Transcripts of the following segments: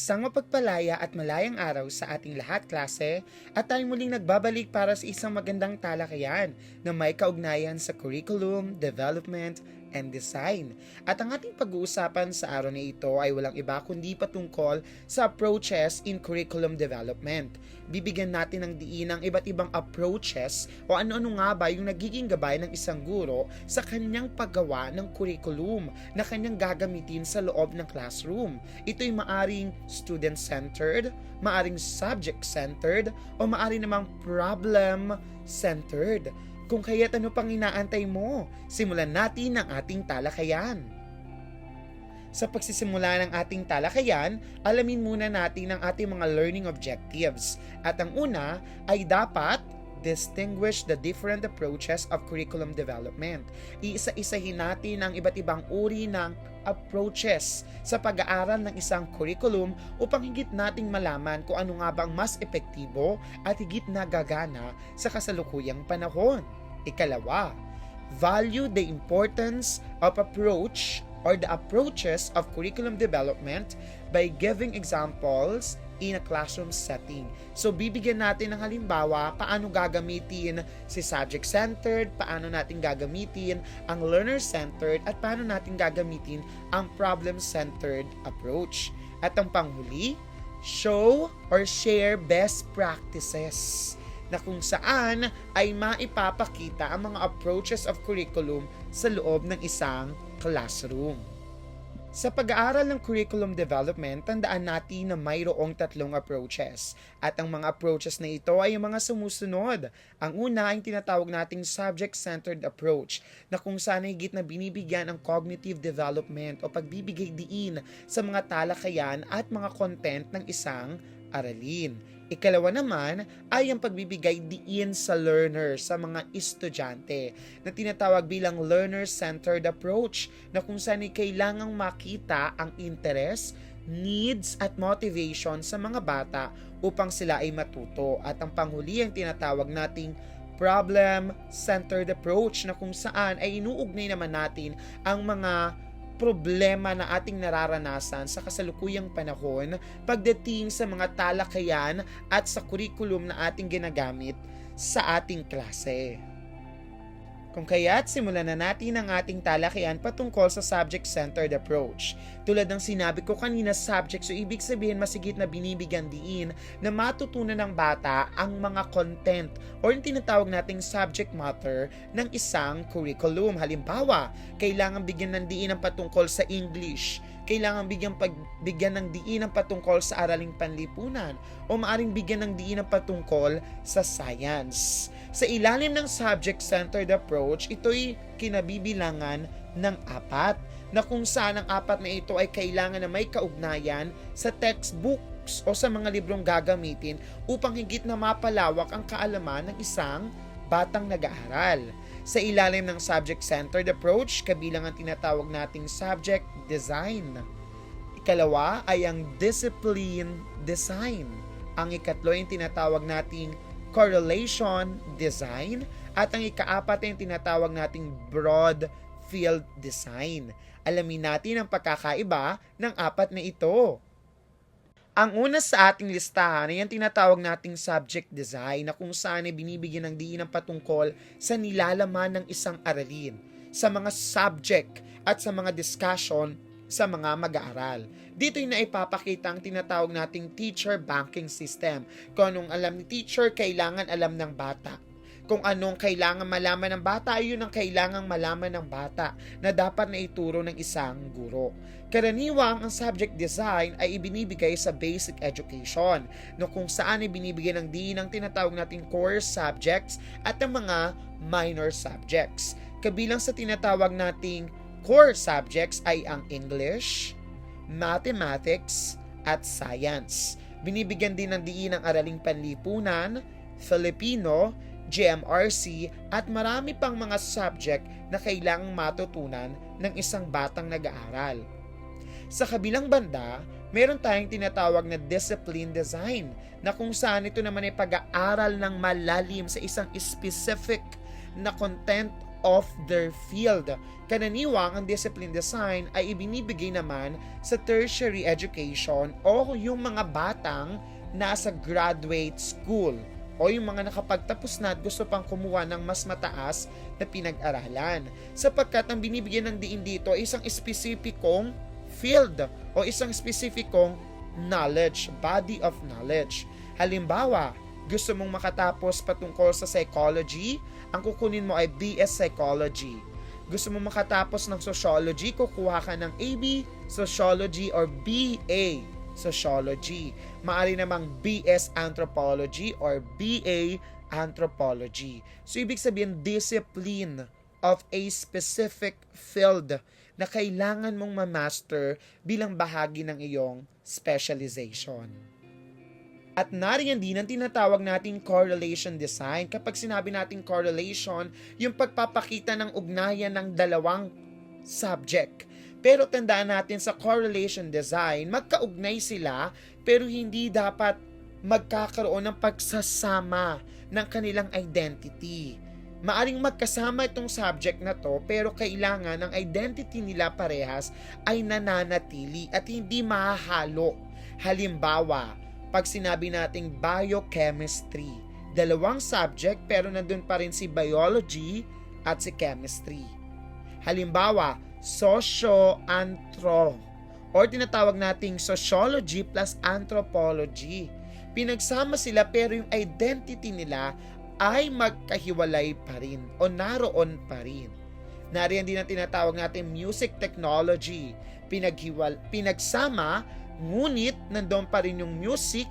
Isang mapagpalaya at malayang araw sa ating lahat, klase, at tayo muling nagbabalik para sa isang magandang talakayan na may kaugnayan sa curriculum, development, and design. At ang ating pag-uusapan sa araw na ito ay walang iba kundi patungkol sa approaches in curriculum development. Bibigyan natin ng diin ang iba't ibang approaches o ano-ano nga ba yung nagiging gabay ng isang guro sa kanyang paggawa ng curriculum na kanyang gagamitin sa loob ng classroom. Ito'y maaring student-centered, maaring subject-centered, o maaring namang problem-centered. Kung kaya't ano pang inaantay mo, simulan natin ang ating talakayan. Sa pagsisimula ng ating talakayan, alamin muna natin ang ating mga learning objectives. At ang una ay dapat distinguish the different approaches of curriculum development. Iisa-isahin natin ang iba't ibang uri ng approaches sa pag-aaral ng isang curriculum upang higit nating malaman kung ano nga bang mas epektibo at higit na gagana sa kasalukuyang panahon. Ikalawa, value the importance of approach or the approaches of curriculum development by giving examples in a classroom setting. So, bibigyan natin ng halimbawa paano gagamitin si subject-centered, paano natin gagamitin ang learner-centered, at paano natin gagamitin ang problem-centered approach. At ang panghuli, show or share best practices na kung saan ay maipapakita ang mga approaches of curriculum sa loob ng isang classroom. Sa pag-aaral ng curriculum development, tandaan natin na mayroong tatlong approaches. At ang mga approaches na ito ay yung mga sumusunod. Ang una ay tinatawag nating subject-centered approach, na kung saan higit na binibigyan ang cognitive development o pagbibigay diin sa mga talakayan at mga content ng isang aralin. Ikalawa naman ay ang pagbibigay diin sa learner, sa mga estudyante, na tinatawag bilang learner-centered approach, na kung saan ay kailangang makita ang interest, needs at motivation sa mga bata upang sila ay matuto. At ang panghuli ang tinatawag nating problem-centered approach, na kung saan ay inuugnay naman natin ang mga problema na ating nararanasan sa kasalukuyang panahon pagdating sa mga talakayan at sa curriculum na ating ginagamit sa ating klase. Kung kaya't simulan na natin ang ating talakayan patungkol sa subject-centered approach. Tulad ng sinabi ko kanina, subject, so ibig sabihin masigit na binibigyan diin na matutunan ng bata ang mga content o yung tinatawag nating subject matter ng isang curriculum. Halimbawa, kailangan bigyan ng diin ang patungkol sa English, kailangan bigyan ng diin ang patungkol sa araling panlipunan, o maaring bigyan ng diin ang patungkol sa science. Sa ilalim ng subject-centered approach, ito'y kinabibilangan ng 4, na kung saan ang 4 na ito ay kailangan na may kaugnayan sa textbooks o sa mga librong gagamitin upang higit na mapalawak ang kaalaman ng isang batang nag-aaral. Sa ilalim ng subject-centered approach, kabilang ang tinatawag nating subject design. Ikalawa ay ang discipline design. Ang ikatlo ay tinatawag nating correlation design. At ang ika-4 ay tinatawag nating broad field design. Alamin natin ang pagkakaiba ng 4 na ito. Ang una sa ating listahan ay ang tinatawag nating subject design, na kung saan ay binibigyan ng diin ng patungkol sa nilalaman ng isang aralin, sa mga subject at sa mga discussion sa mga mag-aaral. Dito ay naipapakita ang tinatawag nating teacher banking system. Kung anong alam ni teacher, kailangan alam ng bata. Kung anong kailangan malaman ng bata, ay yun ang kailangang malaman ng bata na dapat na ituro ng isang guro. Karaniwang ang subject design ay ibinibigay sa basic education, no kung saan ay binibigyan ng diin ang tinatawag nating core subjects at ang mga minor subjects. Kabilang sa tinatawag nating core subjects ay ang English, mathematics, at science. Binibigyan din ng diin ang araling panlipunan, Filipino, GMRC, at marami pang mga subject na kailangang matutunan ng isang batang nag-aaral. Sa kabilang banda, meron tayong tinatawag na discipline design, na kung saan ito naman ay pag-aaral ng malalim sa isang specific na content of their field. Kananiwang ang discipline design ay ibinibigay naman sa tertiary education o yung mga batang nasa graduate school o yung mga nakapagtapos na at gusto pang kumuha ng mas mataas na pinag-aralan. Sapagkat ang binibigyan ng diin dito ay isang espesipikong field o isang espesipikong knowledge, body of knowledge. Halimbawa, gusto mong makatapos patungkol sa psychology, ang kukunin mo ay BS Psychology. Gusto mong makatapos ng sociology, kukuha ka ng AB Sociology or BA Sociology. Maari namang BS Anthropology or BA Anthropology. So, ibig sabihin, discipline of a specific field na kailangan mong ma-master bilang bahagi ng iyong specialization. At nariyan din ang tinatawag nating correlation design. Kapag sinabi nating correlation, yung pagpapakita ng ugnayan ng dalawang subject. Pero tandaan natin sa correlation design, magkaugnay sila pero hindi dapat magkakaroon ng pagsasama ng kanilang identity. Maaring magkasama itong subject na to pero kailangan ang identity nila parehas ay nananatili at hindi mahahalo. Halimbawa, pag sinabi nating biochemistry, dalawang subject pero nandun pa rin si biology at si chemistry. Halimbawa, socio-anthro or tinatawag nating sociology plus anthropology. Pinagsama sila pero yung identity nila ay magkahiwalay pa rin o naroon pa rin. Nariyan din ang tinatawag natin music technology. Pinagsama, ngunit nandoon pa rin yung music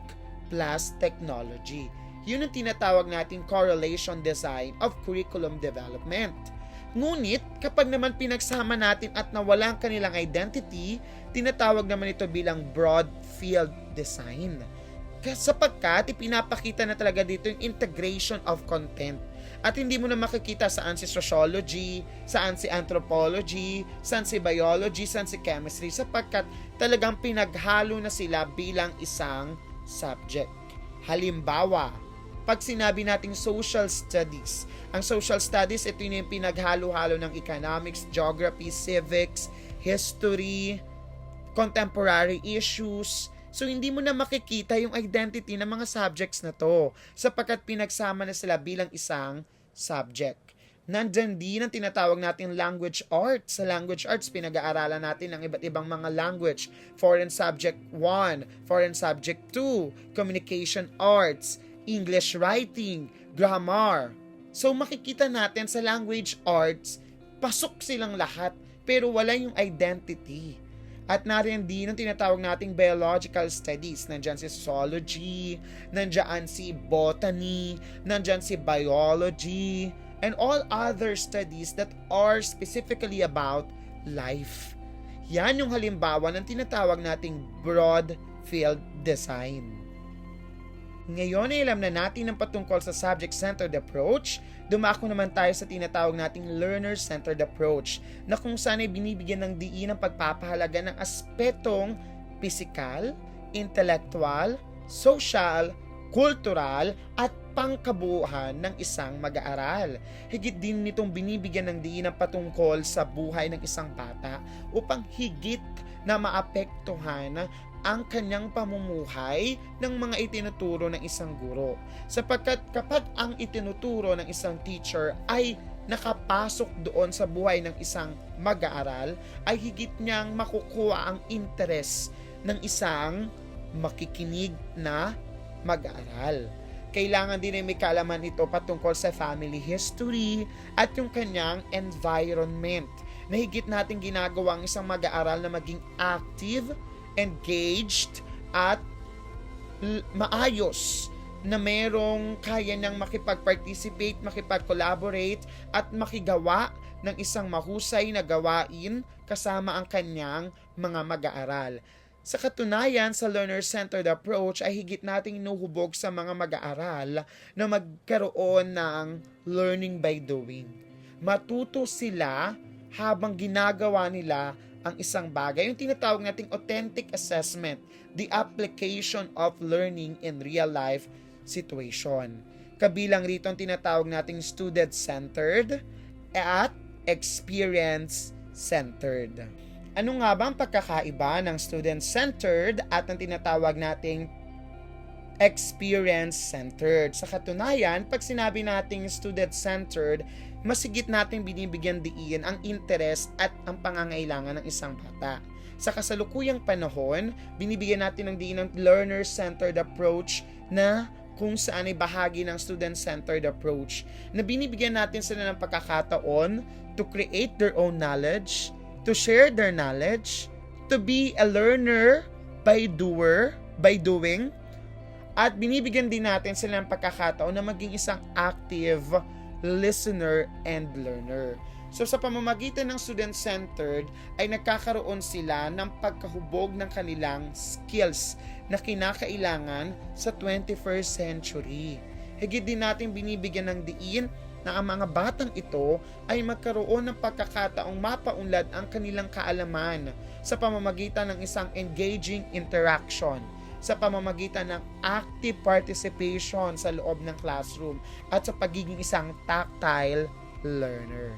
plus technology. Yun ang tinatawag natin correlation design of curriculum development. Ngunit, kapag naman pinagsama natin at nawala ang kanilang identity, tinatawag naman ito bilang broad field design. Sapagkat ipinapakita na talaga dito yung integration of content. At hindi mo na makikita saan si sociology, saan si anthropology, saan si biology, saan si chemistry, sapagkat talagang pinaghalo na sila bilang isang subject. Halimbawa, pag sinabi nating social studies, ang social studies, ito yung pinaghalo-halo ng economics, geography, civics, history, contemporary issues. So, hindi mo na makikita yung identity ng mga subjects na to sapagkat pinagsama na sila bilang isang subject. Nandyan din ang tinatawag natin language arts. Sa language arts, pinag-aaralan natin ang iba't ibang mga language. Foreign subject 1, foreign subject 2, communication arts, English writing, grammar. So, makikita natin sa language arts, pasok silang lahat pero wala yung identity. At nariyan din ang tinatawag nating biological studies. Nandyan si zoology, nandyan si botany, nandyan si biology, and all other studies that are specifically about life. Yan yung halimbawa ng tinatawag nating broad field design. Ngayon ay alam na natin ang patungkol sa subject-centered approach, dumako naman tayo sa tinatawag nating learner-centered approach na kung saan ay binibigyan ng diin ang pagpapahalaga ng aspetong pisikal, intelektual, social, kultural at pangkabuuan ng isang mag-aaral. Higit din nitong binibigyan ng diin ang patungkol sa buhay ng isang bata upang higit na maapektuhan ang kanyang pamumuhay ng mga itinuturo ng isang guro. Sapagkat kapag ang itinuturo ng isang teacher ay nakapasok doon sa buhay ng isang mag-aaral, ay higit niyang makukuha ang interes ng isang makikinig na mag-aaral. Kailangan din ay may kaalaman ito patungkol sa family history at yung kanyang environment na higit natin ginagawa ang isang mag-aaral na maging active, engaged at maayos na merong kaya niyang makipag-participate, makipag-collaborate at makigawa ng isang mahusay na gawain kasama ang kanyang mga mag-aaral. Sa katunayan, sa learner-centered approach ay higit nating inuhubog sa mga mag-aaral na magkaroon ng learning by doing. Matuto sila habang ginagawa nila ang isang bagay, yung tinatawag nating authentic assessment, the application of learning in real life situation. Kabilang rito ang tinatawag nating student-centered, at experience-centered. Ano nga ba ang pagkakaiba ng student-centered at ang tinatawag nating experience-centered? Sa katunayan, pag sinabi nating student-centered, masigit natin binibigyan diin ang interest at ang pangangailangan ng isang bata. Sa kasalukuyang panahon, binibigyan natin ng diin ng learner-centered approach na kung saan ay bahagi ng student-centered approach na binibigyan natin sila ng pagkakataon to create their own knowledge, to share their knowledge, to be a learner by doing, at binibigyan din natin sila ng pagkakataon na maging isang active listener and learner. So sa pamamagitan ng student-centered ay nagkakaroon sila ng pagkahubog ng kanilang skills na kinakailangan sa 21st century. Higit din natin binibigyan ng diin na ang mga batang ito ay magkaroon ng pagkakataong mapaunlad ang kanilang kaalaman sa pamamagitan ng isang engaging interaction, sa pamamagitan ng active participation sa loob ng classroom at sa pagiging isang tactile learner.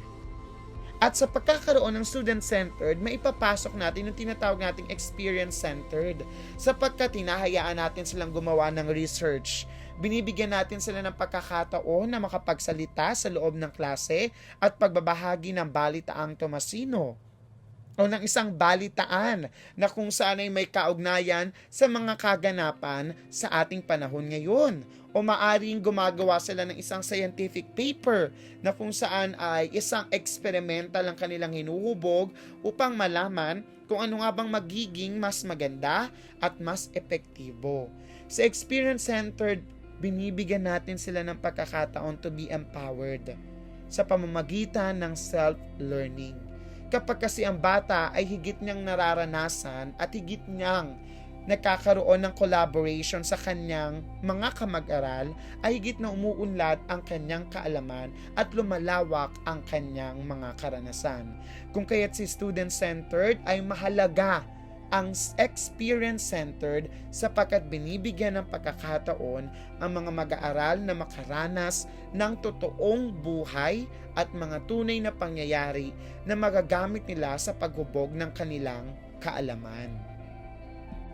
At sa pagkakaroon ng student-centered, maipapasok natin yung tinatawag nating experience-centered sapagkat hinahayaan natin silang gumawa ng research. Binibigyan natin sila ng pagkakataon na makapagsalita sa loob ng klase at pagbabahagi ng balitaang Tomasino o ng isang balitaan na kung saan ay may kaugnayan sa mga kaganapan sa ating panahon ngayon. O maaring gumagawa sila ng isang scientific paper na kung saan ay isang experimental ang kanilang hinuhubog upang malaman kung ano nga bang magiging mas maganda at mas epektibo. Sa experience-centered, binibigyan natin sila ng pagkakataon to be empowered sa pamamagitan ng self-learning. Kapag kasi ang bata ay higit niyang nararanasan at higit niyang nagkakaroon ng collaboration sa kanyang mga kamag-aral, ay higit na umuunlad ang kanyang kaalaman at lumalawak ang kanyang mga karanasan. Kung kaya't si student-centered ay mahalaga ang experience-centered sapagkat binibigyan ng pagkakataon ang mga mag-aaral na makaranas ng totoong buhay at mga tunay na pangyayari na magagamit nila sa paghubog ng kanilang kaalaman.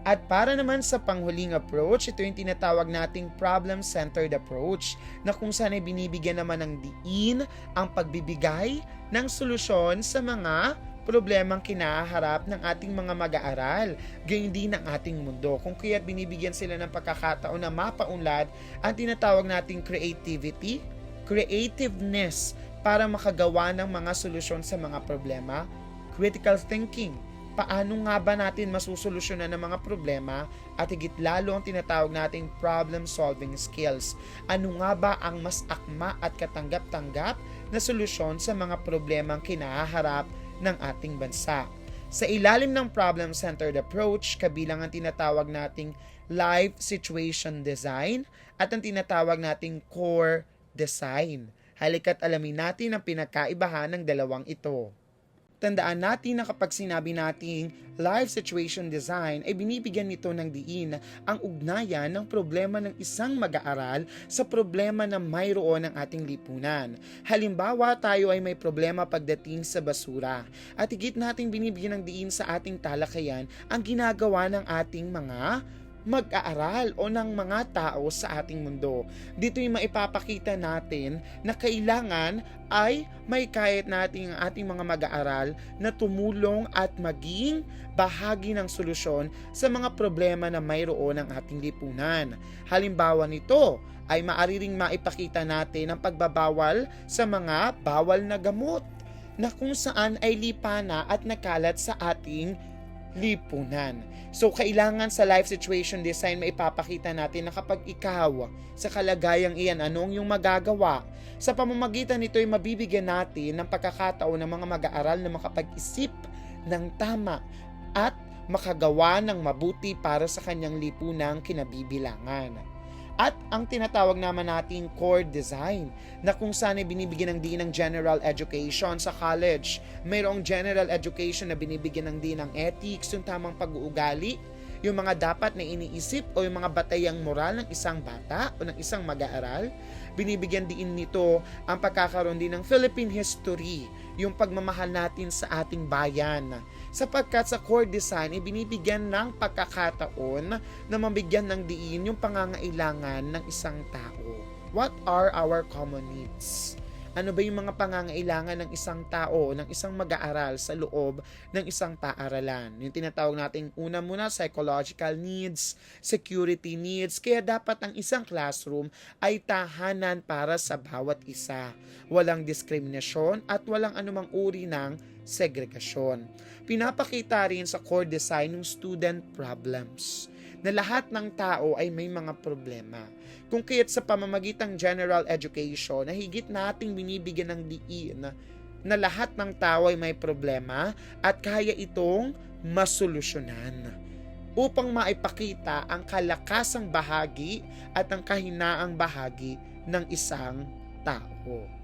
At para naman sa panghuling approach, ito yung tinatawag nating problem-centered approach na kung saan ay binibigyan naman ng diin ang pagbibigay ng solusyon sa mga problemang kinaharap ng ating mga mag-aaral, gayon din ang ating mundo. Kung kaya't binibigyan sila ng pagkakataon na mapaunlad ang tinatawag nating creativity, creativeness para makagawa ng mga solusyon sa mga problema, critical thinking, paano nga ba natin masusolusyonan ng mga problema at higit lalo ang tinatawag nating problem-solving skills. Ano nga ba ang mas akma at katanggap-tanggap na solusyon sa mga problemang kinaharap ng ating bansa? Sa ilalim ng problem-centered approach, kabilang ang tinatawag nating life situation design at ang tinatawag nating core design. Halika't alamin natin ang pinagkaibahan ng dalawang ito. Tandaan natin na kapag sinabi nating life situation design ay binibigyan nito ng diin ang ugnayan ng problema ng isang mag-aaral sa problema na mayroon ng ating lipunan. Halimbawa, tayo ay may problema pagdating sa basura at higit nating binibigyan ng diin sa ating talakayan ang ginagawa ng ating mga mag-aaral o ng mga tao sa ating mundo. Dito'y maipapakita natin na kailangan ay may kahit natin ang ating mga mag-aaral na tumulong at maging bahagi ng solusyon sa mga problema na mayroon ng ating lipunan. Halimbawa nito ay maaari ring maipakita natin ang pagbabawal sa mga bawal na gamot na kung saan ay lipana at nakalat sa ating lipunan. So, kailangan sa life situation design maipapakita natin na kapag ikaw sa kalagayang iyan, anong yung magagawa? Sa pamamagitan nito ay mabibigyan natin ng pagkakataon ng mga mag-aaral na makapag-isip ng tama at makagawa ng mabuti para sa kanyang lipunang kinabibilangan. At ang tinatawag naman nating core design na kung saan ay binibigyan ng diin ng general education sa college. Mayroong general education na binibigyan ng diin ng ethics, yung tamang pag-uugali, yung mga dapat na iniisip o yung mga batayang moral ng isang bata o ng isang mag-aaral. Binibigyan din nito ang pagkakaroon din ng Philippine history, yung pagmamahal natin sa ating bayan. Sapagkat sa core design, binibigyan ng pagkakataon na mabigyan ng diin yung pangangailangan ng isang tao. What are our common needs? Ano ba yung mga pangangailangan ng isang tao, ng isang mag-aaral sa loob ng isang paaralan? Yung tinatawag nating una muna, psychological needs, security needs. Kaya dapat ang isang classroom ay tahanan para sa bawat isa. Walang diskriminasyon at walang anumang uri ng segregasyon. Pinapakita rin sa core design ng student problems na lahat ng tao ay may mga problema. Kung kaya't sa pamamagitang general education na higit nating binibigyan ng diin na lahat ng tao ay may problema at kaya itong masolusyonan upang maipakita ang kalakasang bahagi at ang kahinaang bahagi ng isang tao.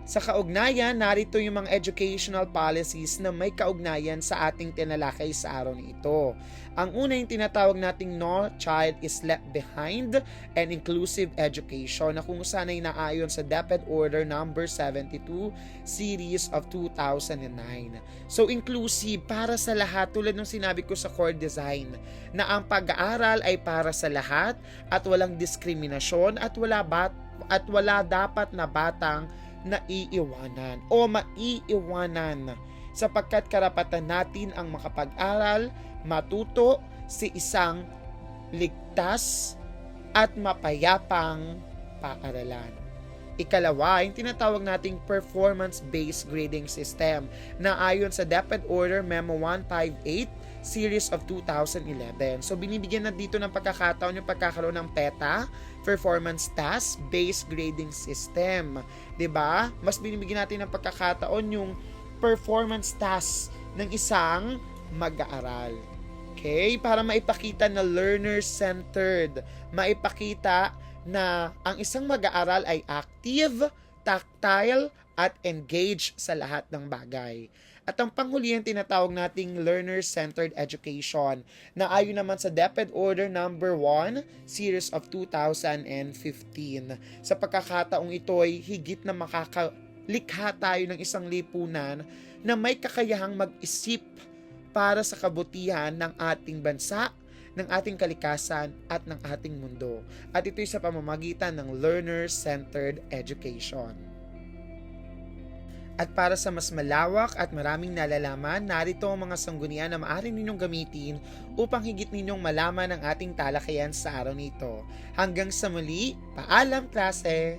Sa kaugnayan, narito yung mga educational policies na may kaugnayan sa ating tinalakay sa araw na ito. Ang una yung tinatawag nating No Child is Left Behind and Inclusive Education na kung saan ay naayon sa DepEd Order number 72 Series of 2009. So inclusive, para sa lahat, tulad ng sinabi ko sa core design, na ang pag-aaral ay para sa lahat at walang diskriminasyon at wala dapat na batang naiiwanan o maiiwanan sapagkat karapatan natin ang makapag-aral, matuto sa isang ligtas at mapayapang paaralan. Ikalawa, yung tinatawag nating performance-based grading system na ayon sa DepEd Order Memo 158 Series of 2011. So binibigyan na dito ng pagkakataon yung pagkakaroon ng PETA, Performance Task-Based Grading System. 'Di ba? Mas binibigyan natin ng pagkakataon yung performance task ng isang mag-aaral. Okay? Para maipakita na learner-centered, maipakita na ang isang mag-aaral ay active, tactile, at engaged sa lahat ng bagay. At ang panghuli ang tinatawag nating learner-centered education na ayon naman sa DepEd Order number 1 Series of 2015. Sa pagkakataong ito ay higit na makakalikha tayo ng isang lipunan na may kakayahang mag-isip para sa kabutihan ng ating bansa, ng ating kalikasan at ng ating mundo. At ito'y sa pamamagitan ng learner-centered education. At para sa mas malawak at maraming nalalaman, narito ang mga sanggunian na maaari ninyong gamitin upang higit ninyong malaman ang ating talakayan sa araw nito. Hanggang sa muli, paalam klase!